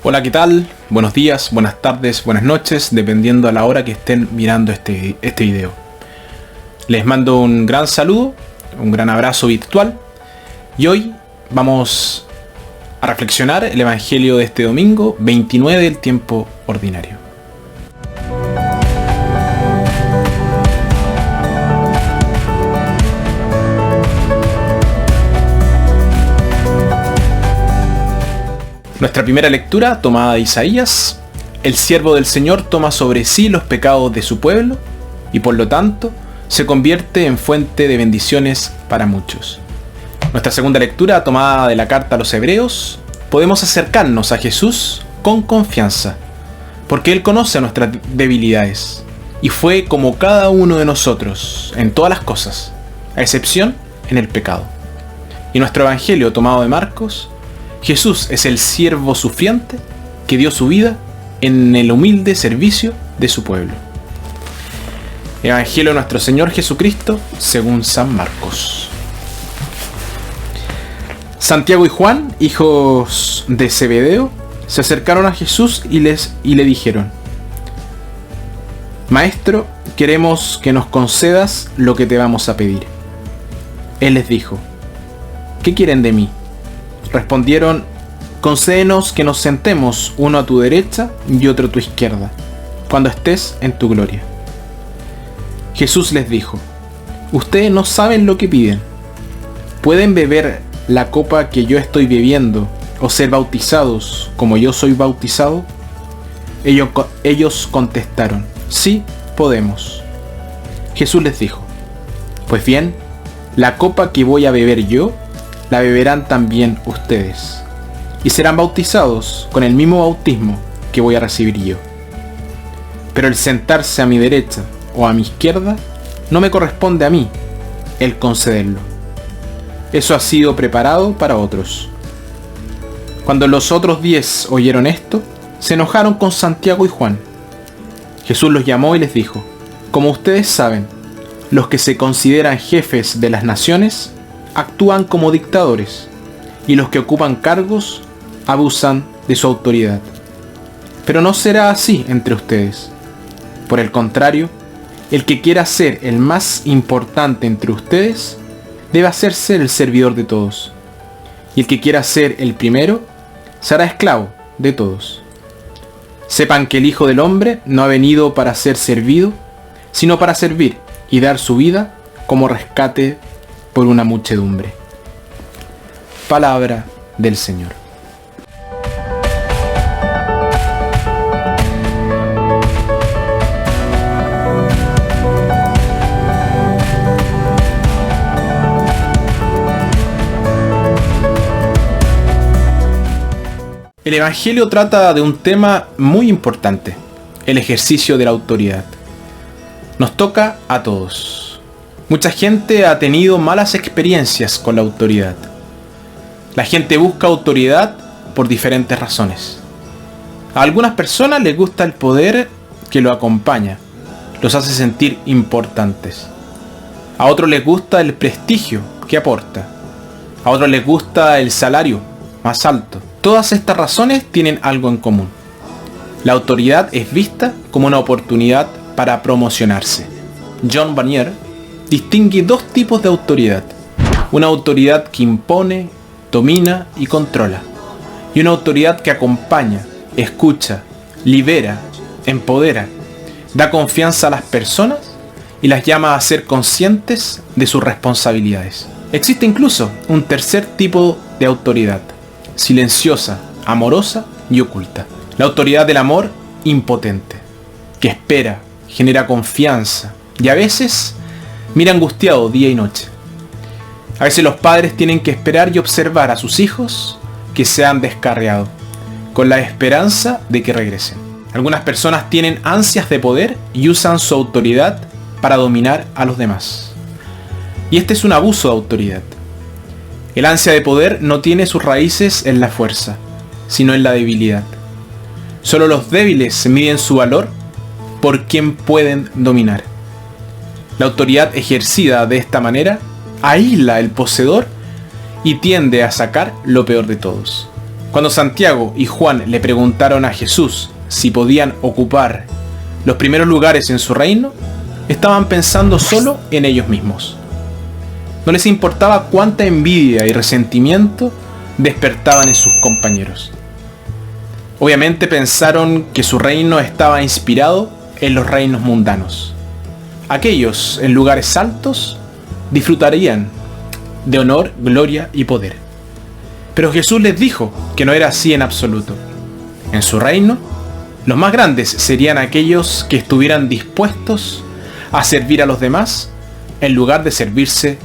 Hola, ¿qué tal? Buenos días, buenas tardes, buenas noches, dependiendo a la hora que estén mirando este video. Les mando un gran saludo, un gran abrazo virtual, y hoy vamos a reflexionar el Evangelio de este domingo 29 del tiempo ordinario. Nuestra primera lectura, tomada de Isaías: el siervo del Señor toma sobre sí los pecados de su pueblo y por lo tanto se convierte en fuente de bendiciones para muchos. Nuestra segunda lectura, tomada de la carta a los Hebreos: podemos acercarnos a Jesús con confianza, porque Él conoce nuestras debilidades y fue como cada uno de nosotros en todas las cosas, a excepción en el pecado. Y nuestro Evangelio, tomado de Marcos: Jesús es el siervo sufriente que dio su vida en el humilde servicio de su pueblo. Evangelio de nuestro Señor Jesucristo según San Marcos. Santiago y Juan, hijos de Zebedeo, se acercaron a Jesús y le dijeron: Maestro, queremos que nos concedas lo que te vamos a pedir. Él les dijo: ¿qué quieren de mí? Respondieron: concédenos que nos sentemos uno a tu derecha y otro a tu izquierda, cuando estés en tu gloria. Jesús les dijo: ustedes no saben lo que piden. ¿Pueden beber la copa que yo estoy bebiendo o ser bautizados como yo soy bautizado? Ellos contestaron: sí, podemos. Jesús les dijo: pues bien, la copa que voy a beber yo, la beberán también ustedes, y serán bautizados con el mismo bautismo que voy a recibir yo. Pero el sentarse a mi derecha o a mi izquierda no me corresponde a mí el concederlo. Eso ha sido preparado para otros. Cuando los otros 10 oyeron esto, se enojaron con Santiago y Juan. Jesús los llamó y les dijo: como ustedes saben, los que se consideran jefes de las naciones actúan como dictadores, y los que ocupan cargos abusan de su autoridad. Pero no será así entre ustedes. Por el contrario, el que quiera ser el más importante entre ustedes debe hacerse el servidor de todos, y el que quiera ser el primero será esclavo de todos. Sepan que el Hijo del Hombre no ha venido para ser servido, sino para servir y dar su vida como rescate por una muchedumbre. Palabra del Señor. El Evangelio trata de un tema muy importante: el ejercicio de la autoridad. Nos toca a todos. Mucha gente ha tenido malas experiencias con la autoridad. La gente busca autoridad por diferentes razones. A algunas personas les gusta el poder que lo acompaña, los hace sentir importantes. A otros les gusta el prestigio que aporta. A otros les gusta el salario más alto. Todas estas razones tienen algo en común: la autoridad es vista como una oportunidad para promocionarse. John Vanier distingue dos tipos de autoridad: una autoridad que impone, domina y controla, y una autoridad que acompaña, escucha, libera, empodera, da confianza a las personas y las llama a ser conscientes de sus responsabilidades. Existe incluso un tercer tipo de autoridad: silenciosa, amorosa y oculta. La autoridad del amor impotente, que espera, genera confianza y a veces mira angustiado día y noche. A veces los padres tienen que esperar y observar a sus hijos que se han descarriado, con la esperanza de que regresen. Algunas personas tienen ansias de poder y usan su autoridad para dominar a los demás. Y este es un abuso de autoridad. El ansia de poder no tiene sus raíces en la fuerza, sino en la debilidad. Solo los débiles miden su valor por quien pueden dominar. La autoridad ejercida de esta manera aísla al poseedor y tiende a sacar lo peor de todos. Cuando Santiago y Juan le preguntaron a Jesús si podían ocupar los primeros lugares en su reino, estaban pensando solo en ellos mismos. No les importaba cuánta envidia y resentimiento despertaban en sus compañeros. Obviamente pensaron que su reino estaba inspirado en los reinos mundanos. Aquellos en lugares altos disfrutarían de honor, gloria y poder. Pero Jesús les dijo que no era así en absoluto. En su reino, los más grandes serían aquellos que estuvieran dispuestos a servir a los demás en lugar de servirse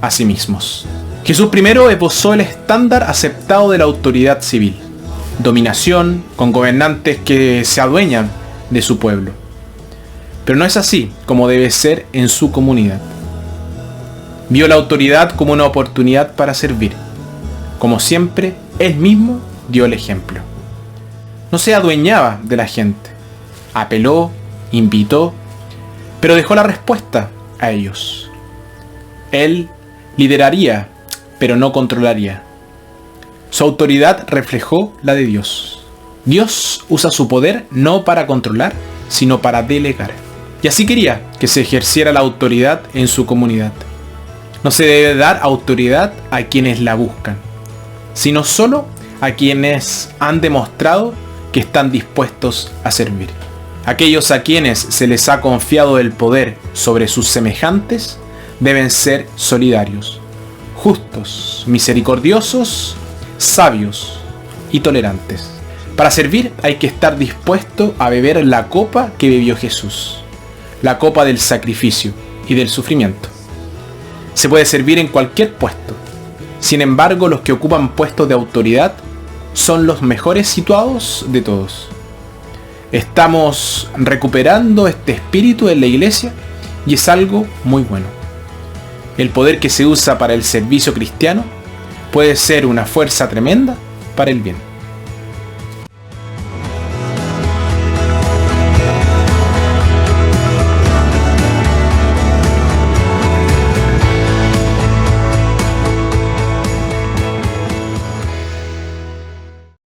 a sí mismos. Jesús primero esbozó el estándar aceptado de la autoridad civil: dominación, con gobernantes que se adueñan de su pueblo. Pero no es así como debe ser en su comunidad. Vio la autoridad como una oportunidad para servir. Como siempre, él mismo dio el ejemplo. No se adueñaba de la gente. Apeló, invitó, pero dejó la respuesta a ellos. Él lideraría, pero no controlaría. Su autoridad reflejó la de Dios. Dios usa su poder no para controlar, sino para delegar. Y así quería que se ejerciera la autoridad en su comunidad. No se debe dar autoridad a quienes la buscan, sino solo a quienes han demostrado que están dispuestos a servir. Aquellos a quienes se les ha confiado el poder sobre sus semejantes deben ser solidarios, justos, misericordiosos, sabios y tolerantes. Para servir hay que estar dispuesto a beber la copa que bebió Jesús, la copa del sacrificio y del sufrimiento. Se puede servir en cualquier puesto. Sin embargo, los que ocupan puestos de autoridad son los mejores situados de todos. Estamos recuperando este espíritu en la iglesia y es algo muy bueno. El poder que se usa para el servicio cristiano puede ser una fuerza tremenda para el bien.